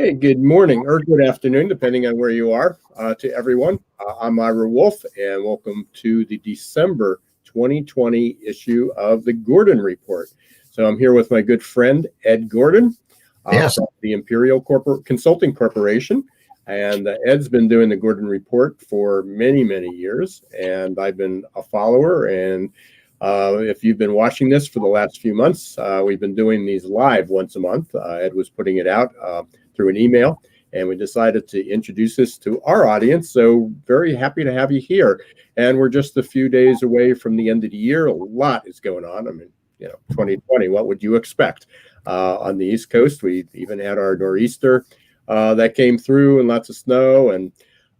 Hey, good morning or good afternoon, depending on where you are, to everyone. I'm Ira Wolfe, and welcome to the December 2020 issue of the Gordon Report. So I'm here with my good friend, Ed Gordon, Yes. from the Imperial Consulting Corporation. And Ed's been doing the Gordon Report for many, many years, and I've been a follower. And if you've been watching this for the last few months, we've been doing these live once a month. Ed was putting it out through an email, and we decided to introduce this to our audience. So very happy to have you here. And we're just a few days away from the end of the year. A lot is going on. I mean, 2020, what would you expect? On the East Coast, we even had our nor'easter that came through and lots of snow. And,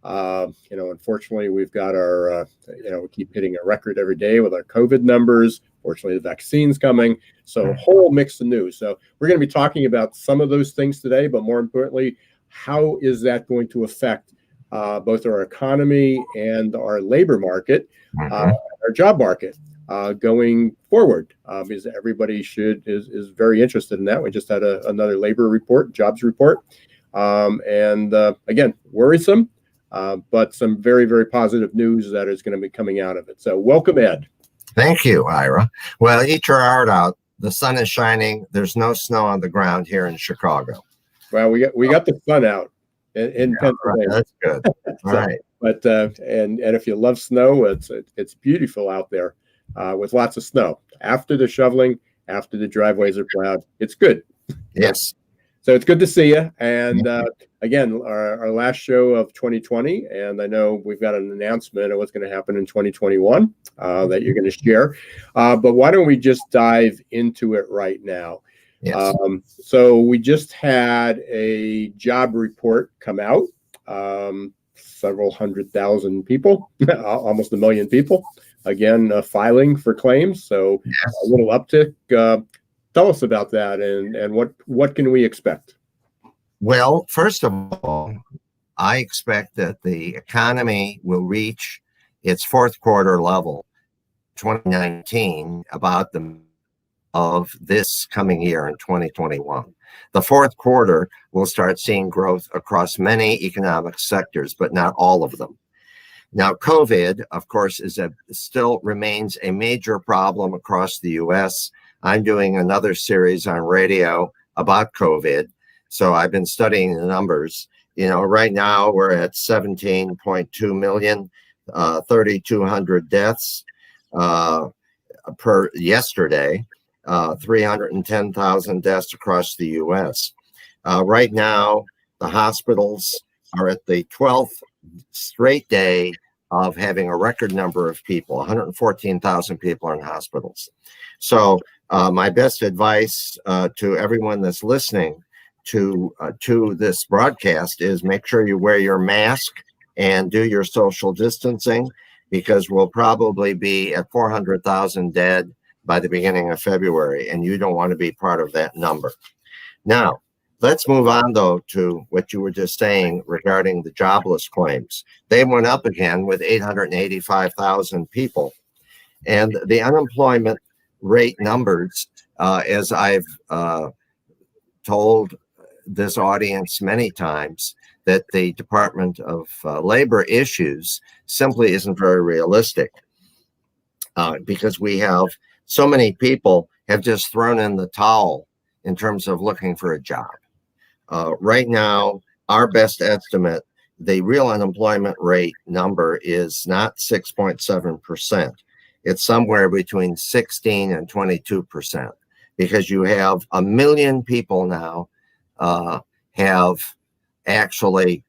unfortunately, we've got our, we keep hitting a record every day with our COVID numbers. Fortunately, the vaccine's coming. So a whole mix of news. So we're going to be talking about some of those things today, but more importantly, how is that going to affect both our economy and our labor market, our job market going forward? Because everybody is very interested in that. We just had another labor report, jobs report. Again, worrisome, but some very, very positive news that is going to be coming out of it. So welcome, Ed. Thank you, Ira. Well, eat your heart out. The sun is shining. There's no snow on the ground here in Chicago. Well, we got the sun out in Pennsylvania. Right, that's good. All right. But and if you love snow, it's beautiful out there with lots of snow. After the shoveling, after the driveways are plowed, it's good. Yes. So it's good to see you. And again, our last show of 2020, and I know we've got an announcement of what's going to happen in 2021 that you're going to share. But why don't we just dive into it right now? Yes. So we just had a job report come out. Several 100,000 people, almost 1 million people, again, filing for claims. So Yes. A little uptick. Tell us about that and what can we expect? Well, first of all, I expect that the economy will reach its fourth quarter level, 2019, about the of this coming year in 2021. The fourth quarter will start seeing growth across many economic sectors, but not all of them. Now, COVID, of course, still remains a major problem across the U.S. I'm doing another series on radio about COVID. So I've been studying the numbers. Right now we're at 17.2 million, 3,200 deaths per yesterday, 310,000 deaths across the U.S. Right now, the hospitals are at the 12th straight day of having a record number of people. 114,000 people are in hospitals. So my best advice to everyone that's listening to this broadcast is make sure you wear your mask and do your social distancing, because we'll probably be at 400,000 dead by the beginning of February, and you don't want to be part of that number. Now, let's move on, though, to what you were just saying regarding the jobless claims. They went up again with 885,000 people. And the unemployment rate numbers, as I've told this audience many times, that the Department of Labor issues simply isn't very realistic, because we have so many people have just thrown in the towel in terms of looking for a job. Right now, our best estimate, the real unemployment rate number is not 6.7%. It's somewhere between 16 and 22%, because you have 1 million people now have actually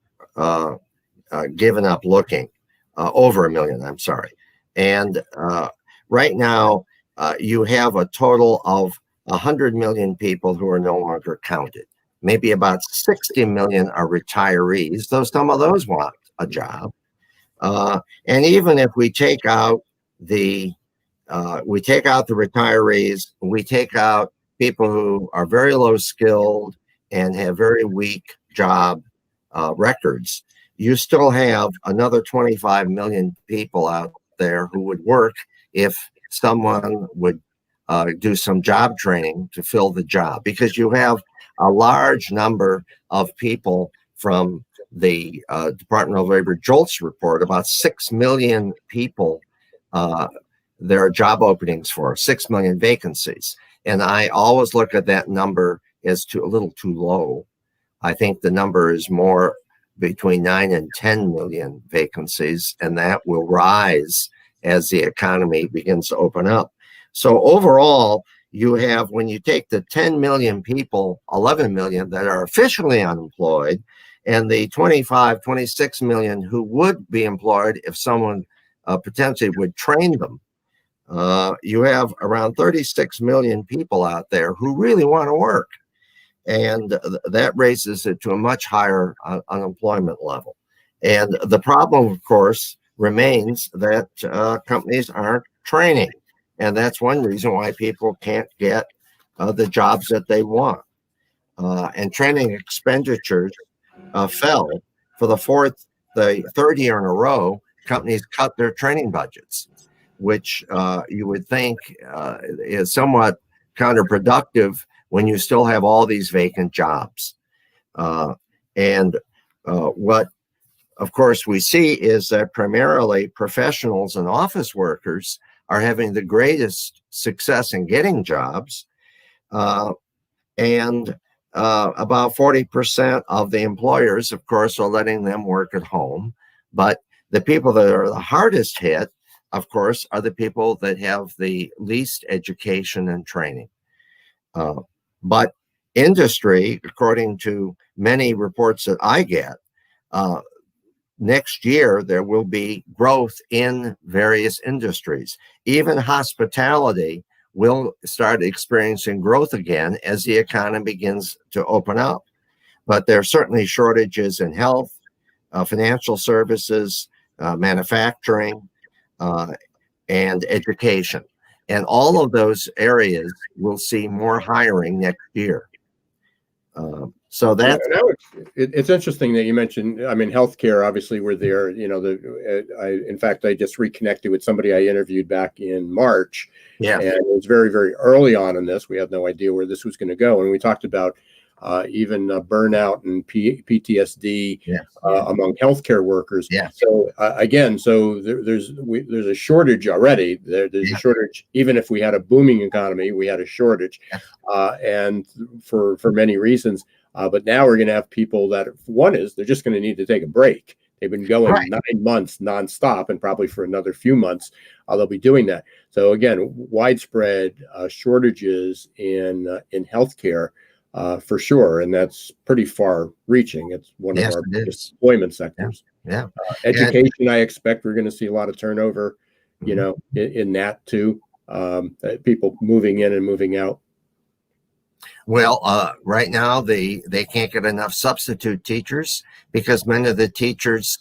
given up looking, over 1 million, I'm sorry. And right now, you have a total of 100 million people who are no longer counted. Maybe about 60 million are retirees, though some of those want a job. And even if we take out the retirees, we take out people who are very low skilled and have very weak job records, you still have another 25 million people out there who would work if someone would do some job training to fill the job, because you have a large number of people from the Department of Labor JOLTS report, about 6 million people there are job openings for, 6 million vacancies. And I always look at that number as a little too low. I think the number is more between 9 and 10 million vacancies, and that will rise as the economy begins to open up. So overall, you have, when you take the 10 million people, 11 million that are officially unemployed, and the 25, 26 million who would be employed if someone potentially would train them, you have around 36 million people out there who really want to work. And that raises it to a much higher unemployment level. And the problem, of course, remains that companies aren't training. And that's one reason why people can't get the jobs that they want. And training expenditures fell for the third year in a row. Companies cut their training budgets, which you would think is somewhat counterproductive when you still have all these vacant jobs. And what, of course, we see is that primarily professionals and office workers are having the greatest success in getting jobs. And about 40% of the employers, of course, are letting them work at home. But the people that are the hardest hit, of course, are the people that have the least education and training. But industry, according to many reports that I get, next year there will be growth in various industries. Even hospitality will start experiencing growth again as the economy begins to open up. But there are certainly shortages in health, financial services, manufacturing, and education. And all of those areas will see more hiring next year. So that's it's interesting that you mentioned. I mean, healthcare. Obviously, we're there. You know, in fact, I just reconnected with somebody I interviewed back in March. Yeah, and it was very, very early on in this. We had no idea where this was going to go, and we talked about even burnout and PTSD among healthcare workers. Yeah. So again, there's a shortage already. There's a shortage. Even if we had a booming economy, we had a shortage, and for many reasons. But now we're going to have people that, one is they're just going to need to take a break. They've been going 9 months nonstop, and probably for another few months they'll be doing that. So again, widespread shortages in healthcare. For sure, and that's pretty far-reaching. It's one of our biggest employment sectors. Yeah. Education, I expect we're going to see a lot of turnover, you know, in that too. People moving in and moving out. Well, right now they can't get enough substitute teachers because many of the teachers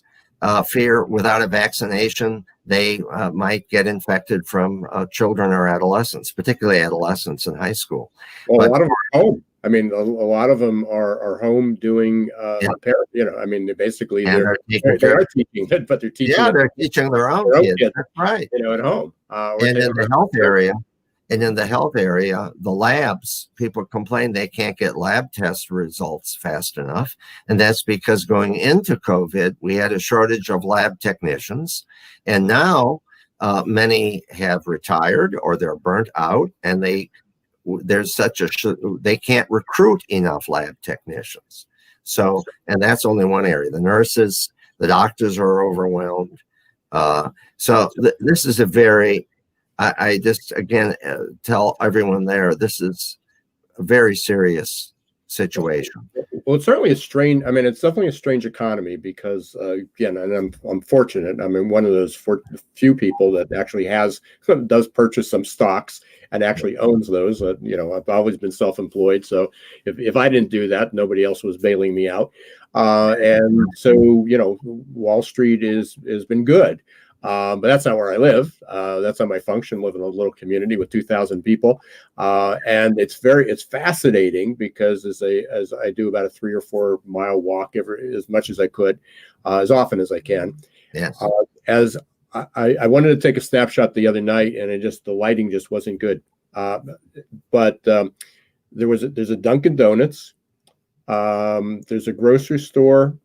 fear without a vaccination they might get infected from children or adolescents, particularly adolescents in high school. Well, a lot of them are home. I mean, a lot of them are home doing, you know, I mean, they're basically they are teaching it, but they're teaching. Yeah, they're teaching their own kids. That's right. You know, at home. And in the health area, the labs, people complain they can't get lab test results fast enough. And that's because going into COVID, we had a shortage of lab technicians. And now many have retired or they're burnt out, and they can't recruit enough lab technicians. So, and that's only one area. The nurses, the doctors are overwhelmed. This is a very, I just, again, tell everyone there, this is a very serious situation. Well, it's certainly it's definitely a strange economy because, again, and I'm fortunate. I mean, one of those few people that actually does purchase some stocks and actually owns those. You know, I've always been self-employed. So if I didn't do that, nobody else was bailing me out. And so, you know, Wall Street has been good. But that's not where I live. That's not my function. I live in a little community with 2,000 people. And it's fascinating because as I do about a 3 or 4 mile walk as much as I could, as often as I can. Yes. As I wanted to take a snapshot the other night, and the lighting just wasn't good. But there's a Dunkin' Donuts. There's a grocery store.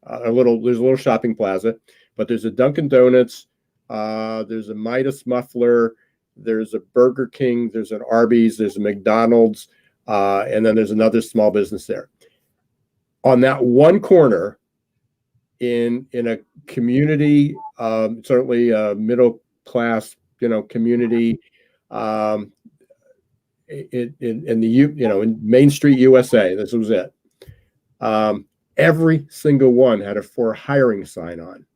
There's a little shopping plaza, but there's a Dunkin' Donuts. There's a Midas Muffler. There's a Burger King. There's an Arby's. There's a McDonald's, and then there's another small business there. On that one corner, in a community, certainly a middle class, community, in Main Street, USA. This was it. Every single one had a for hiring sign on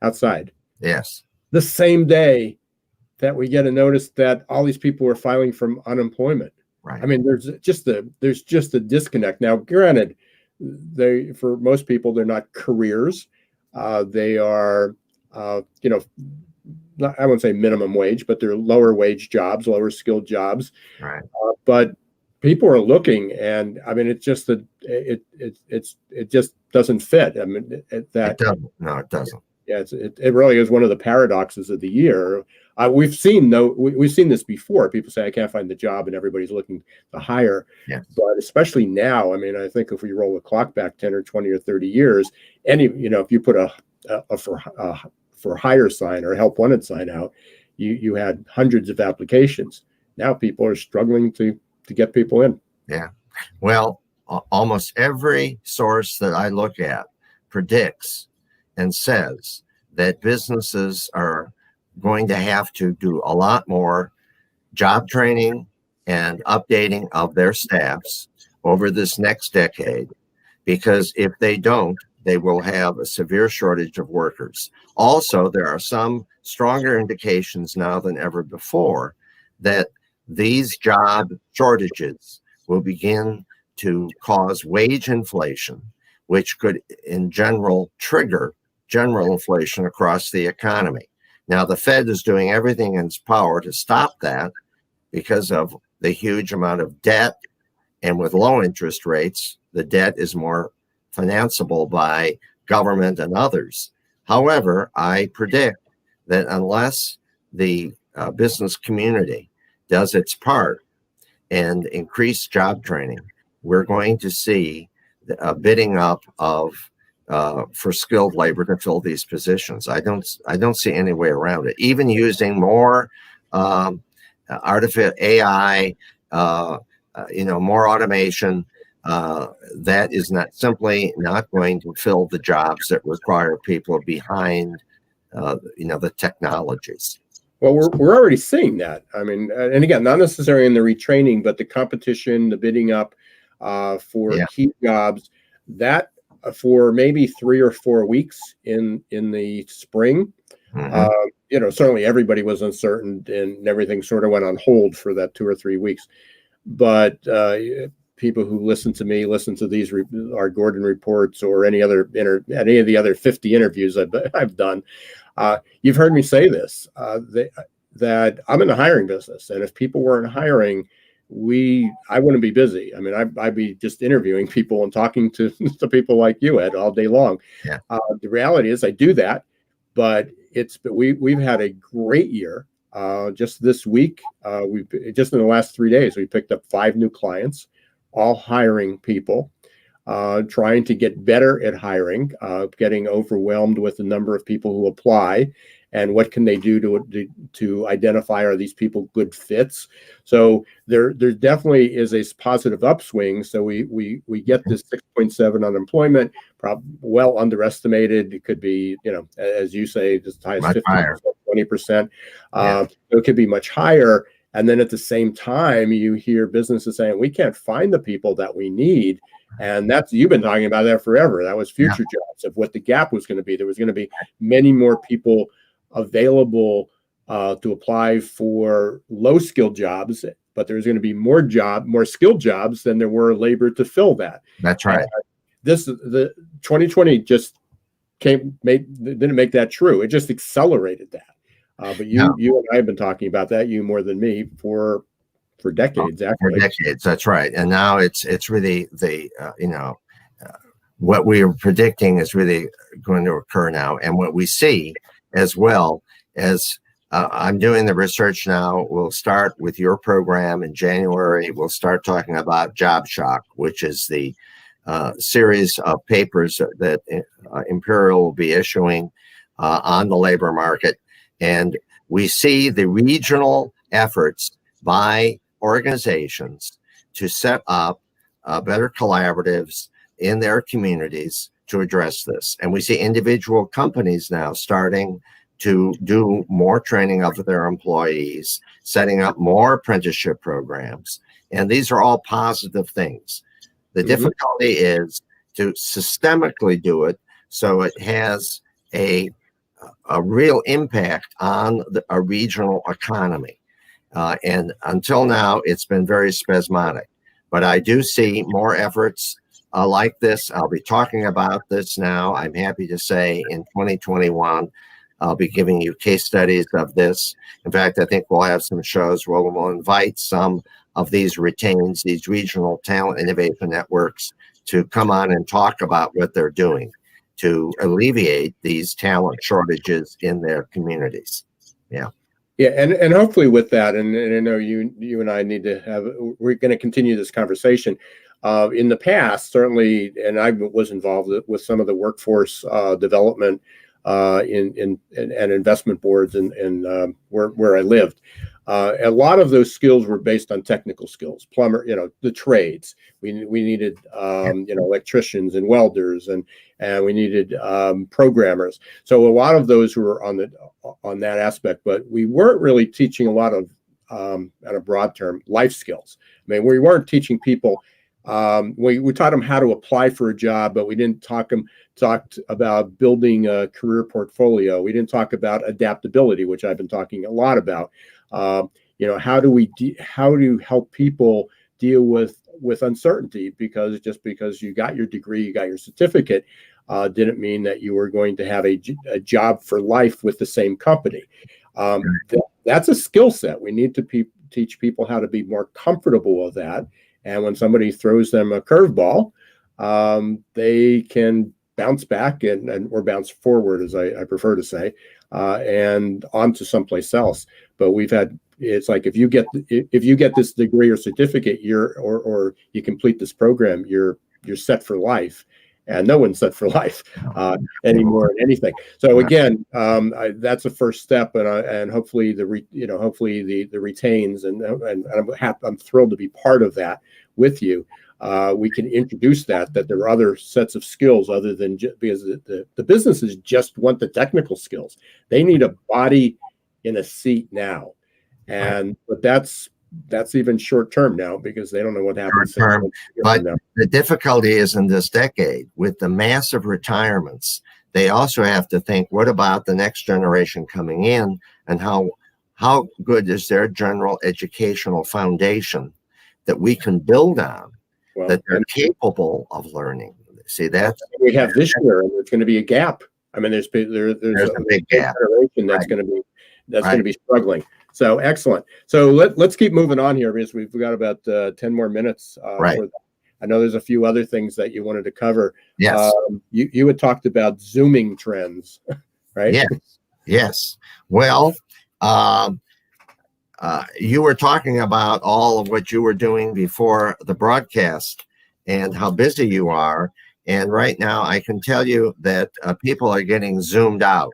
outside. Yes. The same day that we get a notice that all these people were filing for unemployment. Right. I mean, there's just a disconnect. Now, granted, for most people, they're not careers. They are, I wouldn't say minimum wage, but they're lower wage jobs, lower skilled jobs. Right. But people are looking, and I mean, it's just that it just doesn't fit. I mean, it doesn't. No, it doesn't. Yeah, it really is one of the paradoxes of the year. We've seen this before. People say, I can't find the job, and everybody's looking to hire. Yes. But especially now, I mean, I think if we roll the clock back 10 or 20 or 30 years, if you put a for hire sign or a help wanted sign out, you had hundreds of applications. Now people are struggling to get people in. Yeah. Well, almost every source that I look at predicts and says that businesses are going to have to do a lot more job training and updating of their staffs over this next decade, because if they don't, they will have a severe shortage of workers. Also, there are some stronger indications now than ever before that these job shortages will begin to cause wage inflation, which could in general trigger general inflation across the economy. Now, the Fed is doing everything in its power to stop that because of the huge amount of debt. And with low interest rates, the debt is more financeable by government and others. However, I predict that unless the business community does its part and increase job training, we're going to see a bidding up of for skilled labor to fill these positions. I don't see any way around it. Even using more artificial AI, more automation, that is not going to fill the jobs that require people behind, the technologies. Well, we're already seeing that. I mean, and again, not necessarily in the retraining, but the competition, the bidding up for key jobs, that for maybe 3 or 4 weeks in the spring. Mm-hmm. Certainly everybody was uncertain and everything sort of went on hold for that 2 or 3 weeks. But people who listen to me, listen to these our Gordon reports or any of the other 50 interviews I've done. You've heard me say this, that I'm in the hiring business, and if people weren't hiring, I wouldn't be busy. I mean, I'd be just interviewing people and talking to people like you, Ed, all day long. Yeah. The reality is I do that, but we've had a great year. Just this week, just in the last 3 days, we picked up 5 new clients, all hiring people, trying to get better at hiring, getting overwhelmed with the number of people who apply, and what can they do to identify, are these people good fits? So there definitely is a positive upswing. So we get this 6.7 unemployment, well underestimated. It could be, as you say, as high as 15%, 20%. It could be much higher. And then at the same time, you hear businesses saying, we can't find the people that we need. And you've been talking about that forever. That was future jobs, of what the gap was going to be. There was going to be many more people available to apply for low skilled jobs, but there's going to be more skilled jobs than there were labor to fill that. That's right. The 2020 just didn't make that true. It just accelerated that. But you and I have been talking about that, you more than me, for decades, actually. For decades, that's right. And now it's really what we are predicting is really going to occur now. And what we see as well as I'm doing the research now. We'll start with your program in January. We'll start talking about Job Shock, which is the series of papers that Imperial will be issuing on the labor market. And we see the regional efforts by organizations to set up better collaboratives in their communities to address this. And we see individual companies now starting to do more training of their employees, setting up more apprenticeship programs. And these are all positive things. The difficulty is to systemically do it so it has a real impact on a regional economy. And until now, it's been very spasmodic. But I do see more efforts like this. I'll be talking about this now. I'm happy to say in 2021, I'll be giving you case studies of this. In fact, I think we'll have some shows where we'll invite some of these retains, these regional talent innovation networks, to come on and talk about what they're doing to alleviate these talent shortages in their communities. Yeah. Yeah, and hopefully with that, and I know you and I need to we're going to continue this conversation. In the past, certainly, and I was involved with some of the workforce development and investment boards and where I lived. A lot of those skills were based on technical skills, plumber, the trades. We needed electricians and welders, and we needed programmers. So a lot of those who were on that aspect, but we weren't really teaching a lot of, at a broad term, life skills. I mean, we weren't teaching people. We taught them how to apply for a job, but we didn't talked about building a career portfolio. We didn't talk about adaptability, which I've been talking a lot about. How do help people deal with uncertainty? Because just because you got your degree, you got your certificate, didn't mean that you were going to have a job for life with the same company. That's a skill set. We need to teach people how to be more comfortable with that. And when somebody throws them a curveball, they can bounce back or bounce forward, as I prefer to say, and onto someplace else. But it's like if you get this degree or certificate, or you complete this program, you're set for life. And no one's set for life anymore in anything. So again, that's a first step, and hopefully the retains, and I'm thrilled to be part of that with you. We can introduce that there are other sets of skills other than because the businesses just want the technical skills. They need a body in a seat now, but that's even short term now because they don't know what happens. But the difficulty is in this decade with the massive retirements. They also have to think, what about the next generation coming in, and how good is their general educational foundation that we can build on, that they're capable of learning. See, that we have this year, and there's going to be a gap. I mean, there's a big gap generation that's going to be struggling. So excellent. So let's keep moving on here because we've got about 10 more minutes. I know there's a few other things that you wanted to cover. Yes. You had talked about Zooming trends, right? Yes. Well, you were talking about all of what you were doing before the broadcast and how busy you are. And right now, I can tell you that people are getting zoomed out.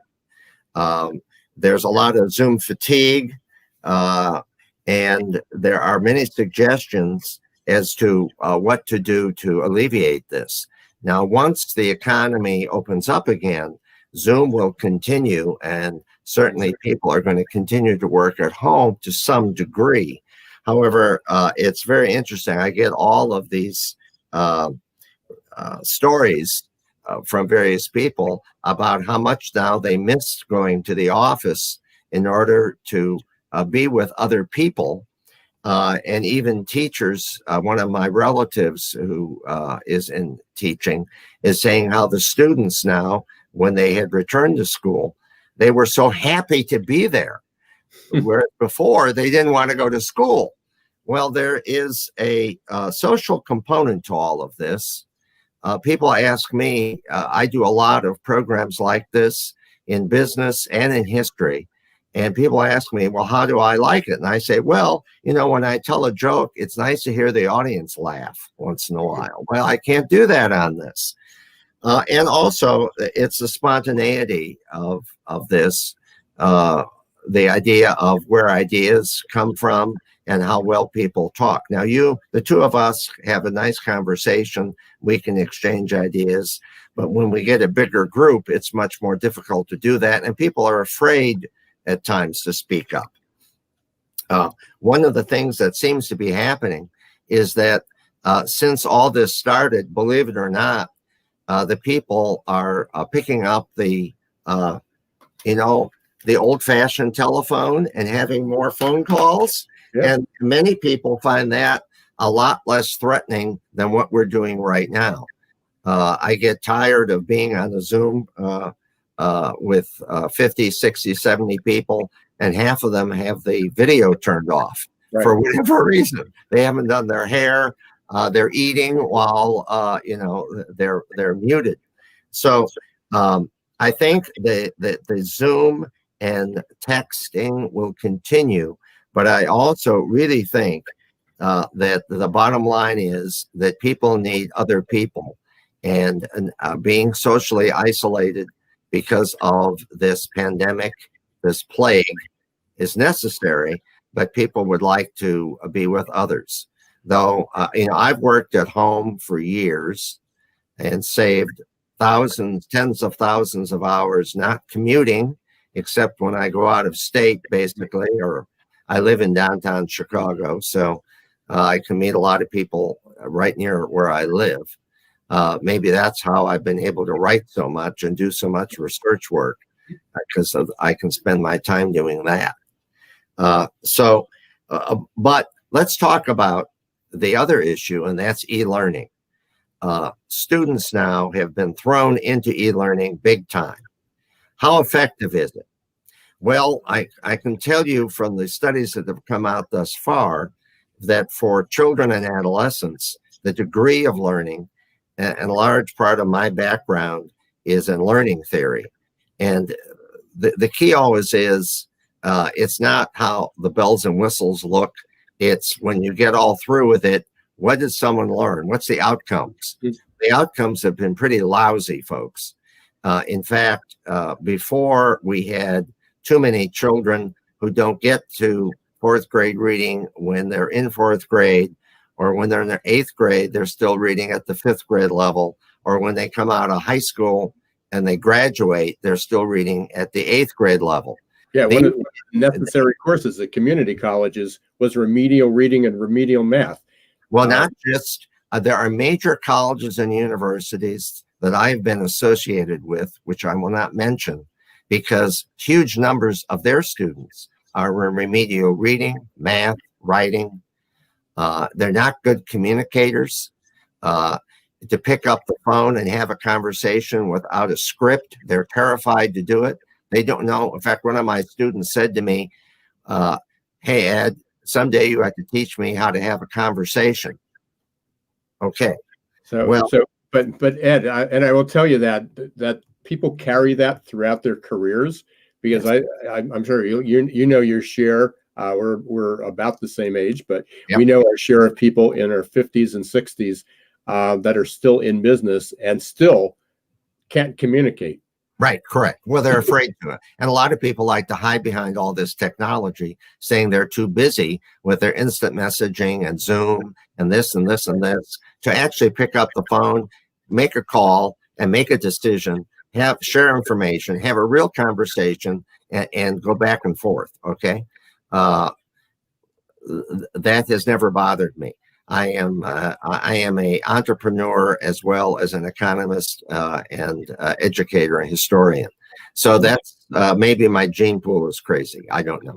There's a lot of Zoom fatigue. And there are many suggestions as to what to do to alleviate this. Now, once the economy opens up again, Zoom will continue, and certainly people are going to continue to work at home to some degree. However, it's very interesting. I get all of these stories from various people about how much now they miss going to the office in order to be with other people, and even teachers. One of my relatives who is in teaching is saying how the students now, when they had returned to school, they were so happy to be there, whereas before they didn't want to go to school. Well, there is a social component to all of this. People ask me, I do a lot of programs like this in business and in history. And people ask me, well, how do I like it? And I say, well, when I tell a joke, it's nice to hear the audience laugh once in a while. Well, I can't do that on this. And also, it's the spontaneity of this, the idea of where ideas come from and how well people talk. Now, the two of us have a nice conversation. We can exchange ideas. But when we get a bigger group, it's much more difficult to do that. And people are afraid at times to speak up. One of the things that seems to be happening is that since all this started, believe it or not, the people are picking up the old-fashioned telephone and having more phone calls. Yeah. And many people find that a lot less threatening than what we're doing right now. I get tired of being on a Zoom with 50, 60, 70 people, and half of them have the video turned off for whatever reason. They haven't done their hair. They're eating while they're muted. So I think the Zoom and texting will continue, but I also really think that the bottom line is that people need other people, and being socially isolated because of this pandemic, this plague, is necessary, but people would like to be with others. Though, I've worked at home for years and saved thousands, tens of thousands of hours not commuting, except when I go out of state, basically, or I live in downtown Chicago, so I can meet a lot of people right near where I live. Maybe that's how I've been able to write so much and do so much research work, because I can spend my time doing that. But let's talk about the other issue, and that's e-learning. Students now have been thrown into e-learning big time. How effective is it? Well, I can tell you from the studies that have come out thus far that for children and adolescents, the degree of learning, and a large part of my background is in learning theory. And the key always is, it's not how the bells and whistles look. It's when you get all through with it, what did someone learn? What's the outcomes? The outcomes have been pretty lousy, folks. In fact, before we had too many children who don't get to fourth grade reading when they're in fourth grade, or when they're in their eighth grade, they're still reading at the fifth grade level, or when they come out of high school and they graduate, they're still reading at the eighth grade level. Yeah, one of the necessary courses at community colleges was remedial reading and remedial math. Well, not just, there are major colleges and universities that I've been associated with, which I will not mention, because huge numbers of their students are in remedial reading, math, writing. They're not good communicators. To pick up the phone and have a conversation without a script, they're terrified to do it. They don't know. In fact, one of my students said to me, hey, Ed, someday you have to teach me how to have a conversation. Okay. But Ed, I will tell you that people carry that throughout their careers, because I'm sure you know your share. We're about the same age, but we know our share of people in our 50s and 60s that are still in business and still can't communicate. Right, correct. Well, they're afraid to it. And a lot of people like to hide behind all this technology, saying they're too busy with their instant messaging and Zoom and this and this and this to actually pick up the phone, make a call, and make a decision, share information, have a real conversation, and go back and forth, okay? That has never bothered me. I am a entrepreneur as well as an economist and educator and historian. So that's maybe my gene pool is crazy. I don't know.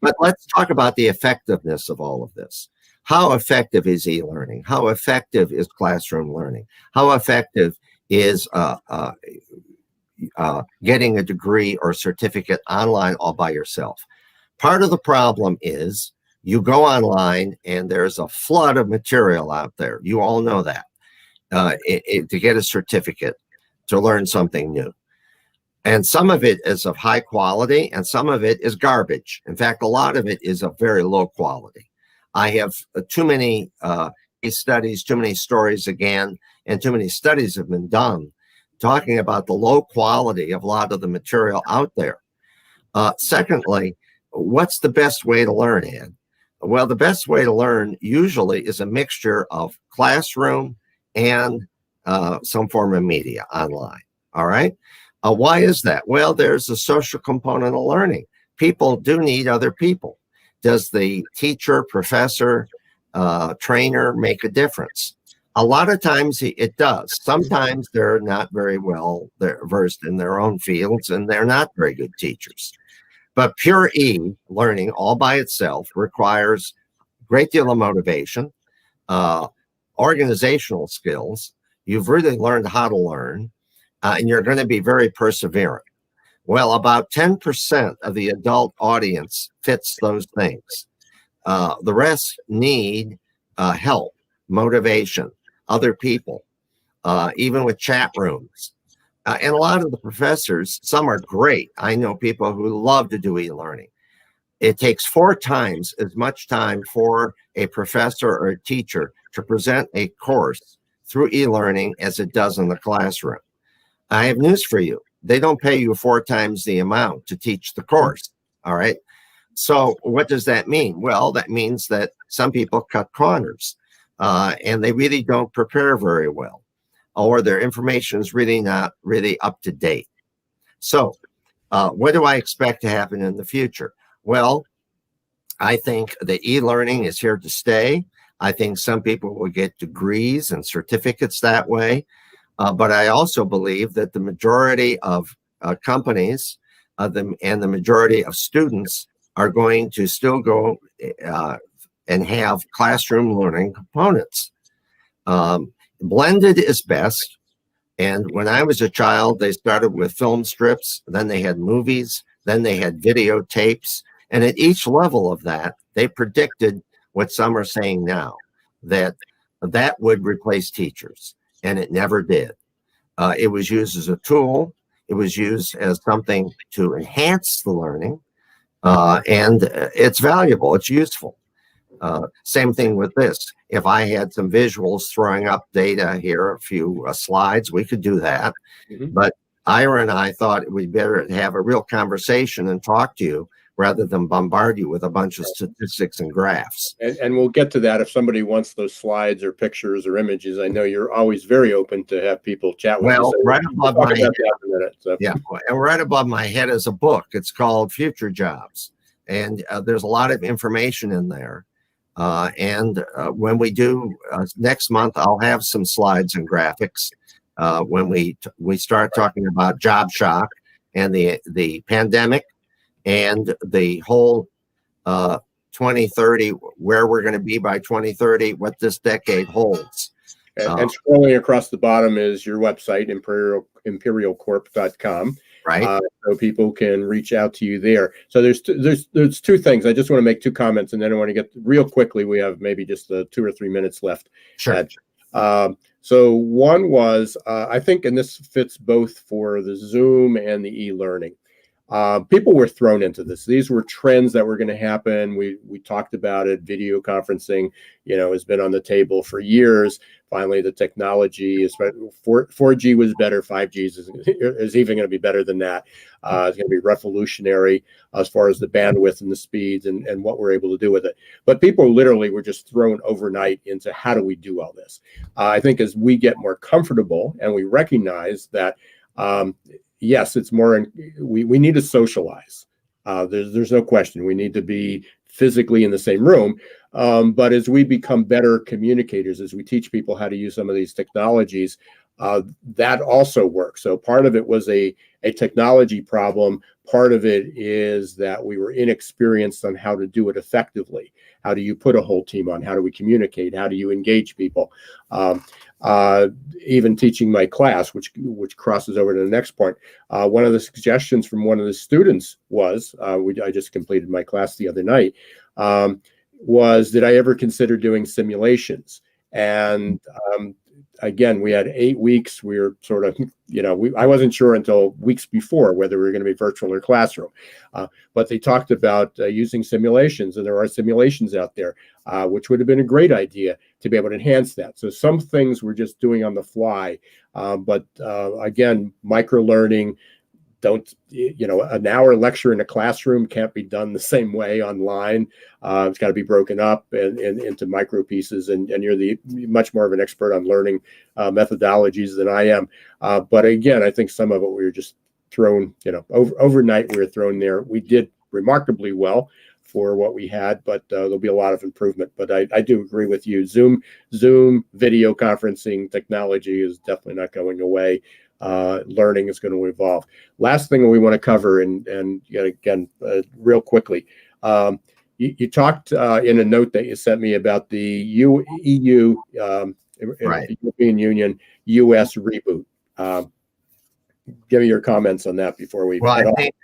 But let's talk about the effectiveness of all of this. How effective is e-learning? How effective is classroom learning? How effective is getting a degree or certificate online all by yourself? Part of the problem is you go online and there's a flood of material out there. You all know that. To get a certificate, to learn something new. And some of it is of high quality and some of it is garbage. In fact, a lot of it is of very low quality. I have too many case studies, too many stories again, and too many studies have been done talking about the low quality of a lot of the material out there. Secondly, what's the best way to learn, Ed? Well, the best way to learn usually is a mixture of classroom and some form of media online. All right. Why is that? Well, there's a social component of learning. People do need other people. Does the teacher, professor, trainer make a difference? A lot of times it does. Sometimes they're not very well versed in their own fields and they're not very good teachers. But pure learning all by itself requires a great deal of motivation, organizational skills. You've really learned how to learn, and you're going to be very perseverant. Well, about 10% of the adult audience fits those things. The rest need help, motivation, other people, even with chat rooms. And a lot of the professors, some are great. I know people who love to do e-learning. It takes 4 times as much time for a professor or a teacher to present a course through e-learning as it does in the classroom. I have news for you. They don't pay you 4 times the amount to teach the course. All right. So what does that mean? Well, that means that some people cut corners and they really don't prepare very well, or their information is really not really up to date. So what do I expect to happen in the future? Well, I think the e-learning is here to stay. I think some people will get degrees and certificates that way. But I also believe that the majority of companies and the majority of students are going to still go and have classroom learning components. Blended is best. And when I was a child, they started with film strips, then they had movies, then they had videotapes. And at each level of that, they predicted what some are saying now, that would replace teachers. And it never did. It was used as a tool. It was used as something to enhance the learning. And it's valuable. It's useful. Same thing with this. If I had some visuals throwing up data here, a few slides, we could do that. Mm-hmm. But Ira and I thought it would be better to have a real conversation and talk to you rather than bombard you with a bunch of statistics and graphs. And we'll get to that if somebody wants those slides or pictures or images. I know you're always very open to have people chat with you. Well, right above my head, yeah, and right above my head is a book. It's called Future Jobs, and there's a lot of information in there. And when we do next month, I'll have some slides and graphics when we start talking about job shock and the pandemic and the whole 2030, where we're going to be by 2030, what this decade holds. And scrolling across the bottom is your website, imperialcorp.com. Right. So people can reach out to you there. So there's 2 things. I just want to make 2 comments, and then I want to get real quickly. We have maybe just 2 or 3 minutes left. Sure. So one was, I think, and this fits both for the Zoom and the e-learning. People were thrown into this. These were trends that were going to happen. We talked about it. Video conferencing, has been on the table for years. Finally, the technology is 4G was better. 5G is even going to be better than that. It's going to be revolutionary as far as the bandwidth and the speeds and what we're able to do with it. But people literally were just thrown overnight into how do we do all this? I think as we get more comfortable and we recognize that, yes, it's more. We need to socialize. There's no question. We need to be physically in the same room. But as we become better communicators, as we teach people how to use some of these technologies, that also works. So part of it was a technology problem. Part of it is that we were inexperienced on how to do it effectively. How do you put a whole team on? How do we communicate? How do you engage people? Even teaching my class, which crosses over to the next point. One of the suggestions from one of the students was, I just completed my class the other night, was did I ever consider doing simulations? And again, we had 8 weeks. We were sort of, I wasn't sure until weeks before whether we were going to be virtual or classroom. But they talked about using simulations, and there are simulations out there, which would have been a great idea to be able to enhance that. So some things we're just doing on the fly. But again, micro learning, an hour lecture in a classroom can't be done the same way online. It's got to be broken up and into micro pieces, and you're much more of an expert on learning methodologies than I am. But again, I think some of it we were just thrown, overnight we were thrown there. We did remarkably well for what we had, but there'll be a lot of improvement. But I do agree with you. Zoom video conferencing technology is definitely not going away. Learning is going to evolve. Last thing we want to cover, and again, real quickly, you talked in a note that you sent me about the EU, Right. European Union, U.S. reboot. Give me your comments on that before we. Well, I think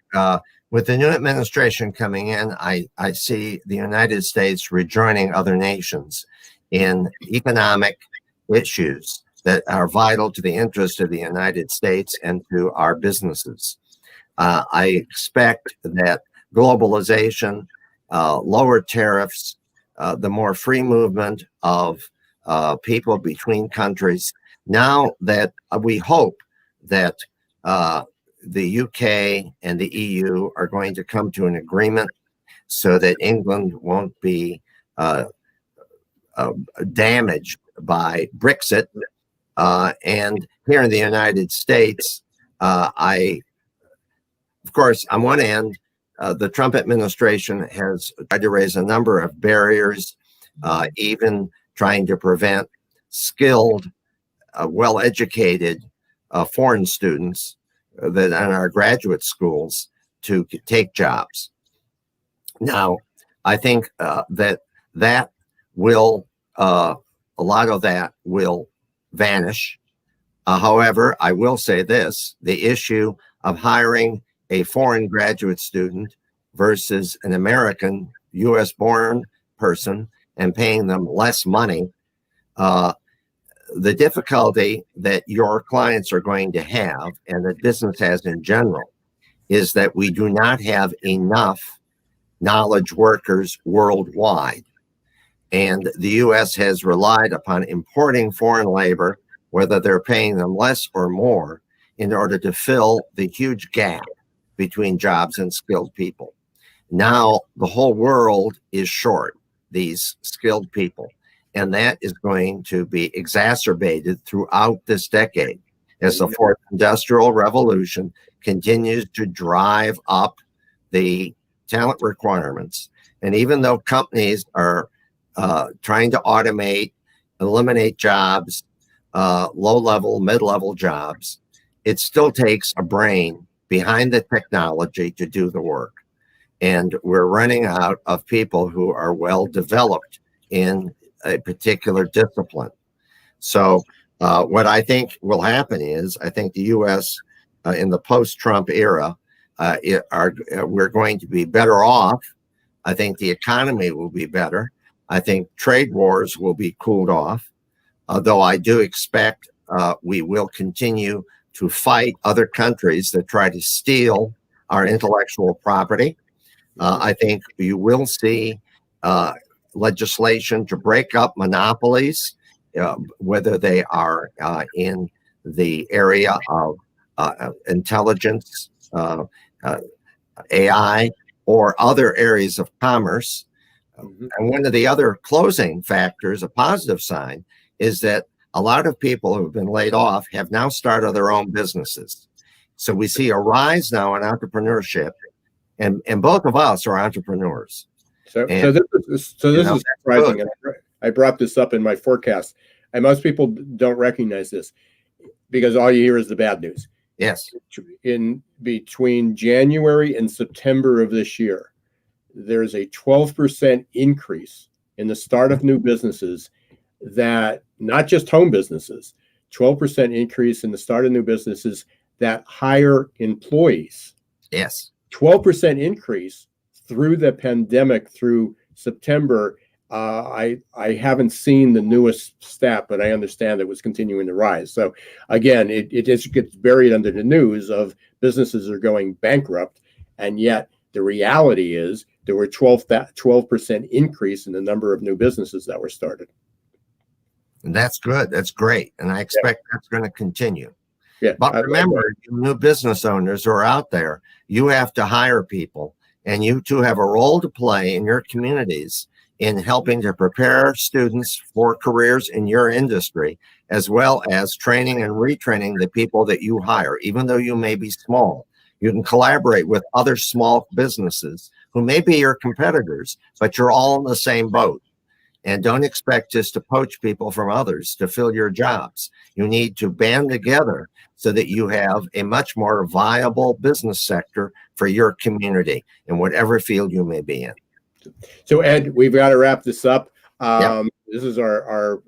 with the new administration coming in, I see the United States rejoining other nations in economic issues that are vital to the interest of the United States and to our businesses. I expect that globalization, lower tariffs, the more free movement of people between countries. Now that we hope that the UK and the EU are going to come to an agreement so that England won't be damaged by Brexit. And here in the United States, of course, on one end, the Trump administration has tried to raise a number of barriers, even trying to prevent skilled, well-educated foreign students that in our graduate schools to take jobs. Now, I think that will, a lot of that will vanish. However, I will say this, the issue of hiring a foreign graduate student versus an American US born person and paying them less money, the difficulty that your clients are going to have and that business has in general is that we do not have enough knowledge workers worldwide. And the U.S. has relied upon importing foreign labor, whether they're paying them less or more, in order to fill the huge gap between jobs and skilled people. Now, the whole world is short these skilled people, and that is going to be exacerbated throughout this decade as the fourth industrial revolution continues to drive up the talent requirements. And even though companies are trying to automate, eliminate jobs, low-level, mid-level jobs, it still takes a brain behind the technology to do the work. And we're running out of people who are well developed in a particular discipline. So what I think will happen is, I think the U.S. In the post-Trump era, we're going to be better off. I think the economy will be better. I think trade wars will be cooled off, though I do expect we will continue to fight other countries that try to steal our intellectual property. I think you will see legislation to break up monopolies, whether they are in the area of intelligence, AI, or other areas of commerce. And one of the other closing factors, a positive sign, is that a lot of people who have been laid off have now started their own businesses. So we see a rise now in entrepreneurship, and both of us are entrepreneurs. So this is surprising. And I brought this up in my forecast, and most people don't recognize this because all you hear is the bad news. Yes. In between January and September of this year, there's a 12% increase in the start of new businesses, that not just home businesses, 12% increase in the start of new businesses that hire employees. Yes. 12% increase through the pandemic through September. I haven't seen the newest stat, but I understand it was continuing to rise. So again, it just gets buried under the news of businesses are going bankrupt, and yet the reality is there were 12% increase in the number of new businesses that were started. And that's good. That's great. And I expect that's going to continue. Yeah. But remember, you new business owners who are out there, you have to hire people, and you too have a role to play in your communities in helping to prepare students for careers in your industry, as well as training and retraining the people that you hire. Even though you may be small, you can collaborate with other small businesses who may be your competitors, but you're all in the same boat. And don't expect just to poach people from others to fill your jobs. You need to band together so that you have a much more viable business sector for your community in whatever field you may be in. So Ed, we've got to wrap this up. Yep. This is our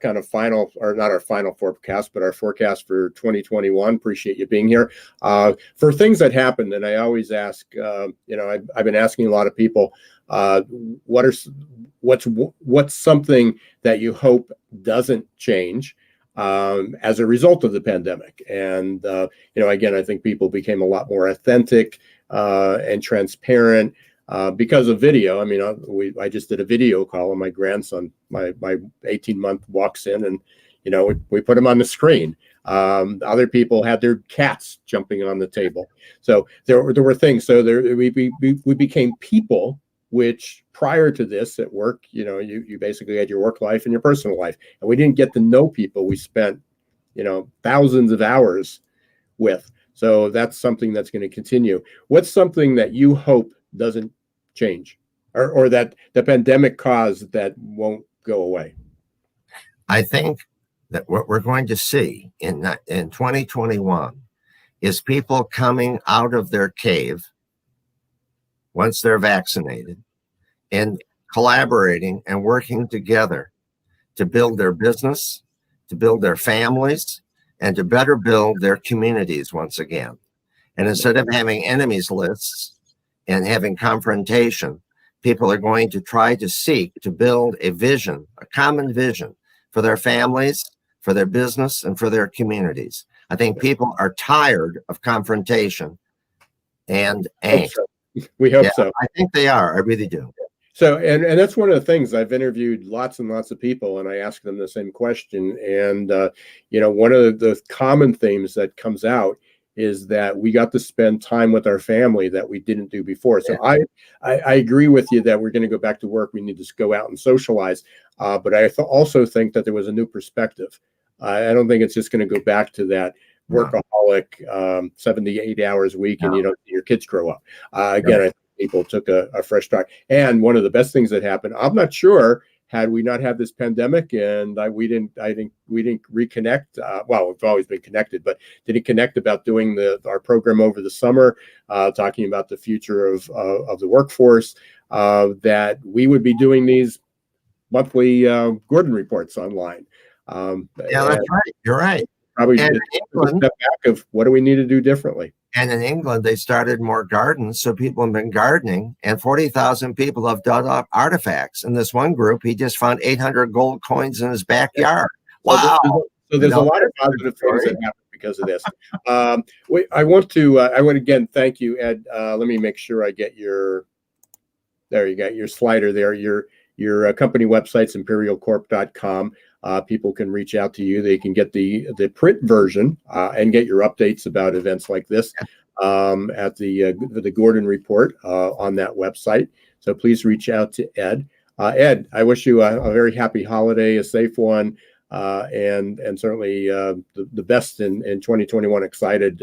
kind of final, or not our final forecast, but our forecast for 2021. Appreciate you being here. For things that happened, and I always ask, I've been asking a lot of people, what's something that you hope doesn't change as a result of the pandemic? And again, I think people became a lot more authentic and transparent. Because of video. I mean, I just did a video call, and my grandson, my 18-month, walks in, and we put him on the screen. Other people had their cats jumping on the table. So there were things. So we became people, which prior to this at work, you basically had your work life and your personal life, and we didn't get to know people we spent thousands of hours with. So that's something that's going to continue. What's something that you hope doesn't change, or that the pandemic caused that won't go away? I think that what we're going to see in 2021 is people coming out of their cave once they're vaccinated and collaborating and working together to build their business, to build their families, and to better build their communities once again. And instead of having enemies lists and having confrontation, people are going to try to seek to build a vision, a common vision for their families, for their business, and for their communities. I think people are tired of confrontation and angst. We hope so. I think they are. I really do. So, and that's one of the things. I've interviewed lots and lots of people, and I ask them the same question. And, one of the common themes that comes out is that we got to spend time with our family that we didn't do before. So I agree with you that we're going to go back to work. We need to go out and socialize. But I also think that there was a new perspective. I don't think it's just going to go back to that workaholic 78 hours a week and your kids grow up. Again, I think people took a fresh start. And one of the best things that happened, I'm not sure, had we not had this pandemic and we didn't reconnect. Well, we've always been connected, but didn't connect about doing our program over the summer, talking about the future of the workforce, that we would be doing these monthly Gordon reports online. That's right. You're right. Probably a step back of what do we need to do differently. And in England, they started more gardens. So people have been gardening, and 40,000 people have dug up artifacts. In this one group, he just found 800 gold coins in his backyard. Wow. So there's a lot of positive things that happen because of this. I want to again thank you, Ed. Let me make sure I get there you got your slider there. Your company website's imperialcorp.com. People can reach out to you. They can get the print version and get your updates about events like this at the Gordon Report on that website. So please reach out to Ed. Ed, I wish you a very happy holiday, a safe one, and certainly the best in 2021. Excited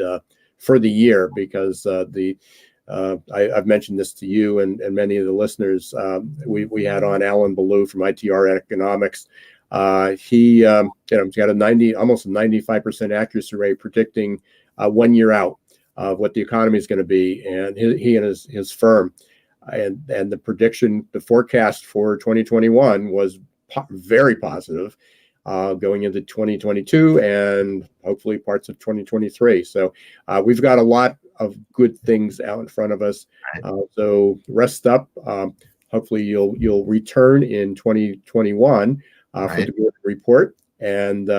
for the year because I've mentioned this to you and many of the listeners. We had on Alan Ballou from ITR Economics. He's got almost a 95% accuracy rate predicting 1 year out of what the economy is going to be, and he and his firm, and the prediction, the forecast for 2021 was very positive, going into 2022 and hopefully parts of 2023. So we've got a lot of good things out in front of us. So rest up. hopefully you'll return in 2021 for Right. the Gordon report and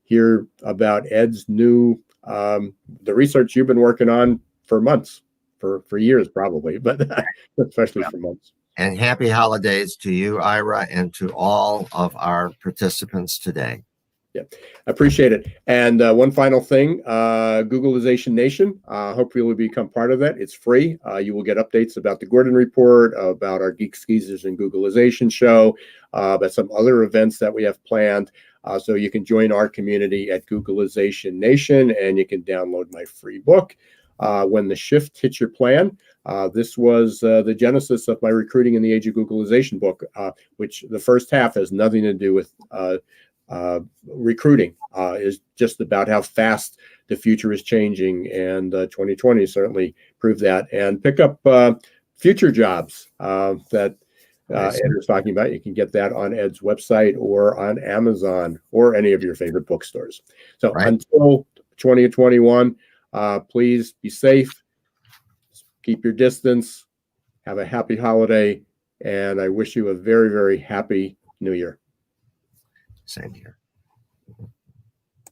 hear about Ed's new the research you've been working on for months, for years probably, but especially for months. And happy holidays to you, Ira, and to all of our participants today. Yeah, I appreciate it. And one final thing, Googleization Nation, hopefully you'll become part of that. It's free. You will get updates about the Gordon Report, about our Geek Skeezers and Googleization show, about some other events that we have planned. So you can join our community at Googleization Nation, and you can download my free book, When the Shift Hits Your Plan. This was the genesis of my Recruiting in the Age of Googleization book, which the first half has nothing to do with recruiting, is just about how fast the future is changing, and 2020 certainly proved that. And pick up future jobs that Ed was talking about. You can get that on Ed's website or on Amazon or any of your favorite bookstores. So until 2021, please be safe, keep your distance, have a happy holiday, and I wish you a very, very happy New Year. Same here.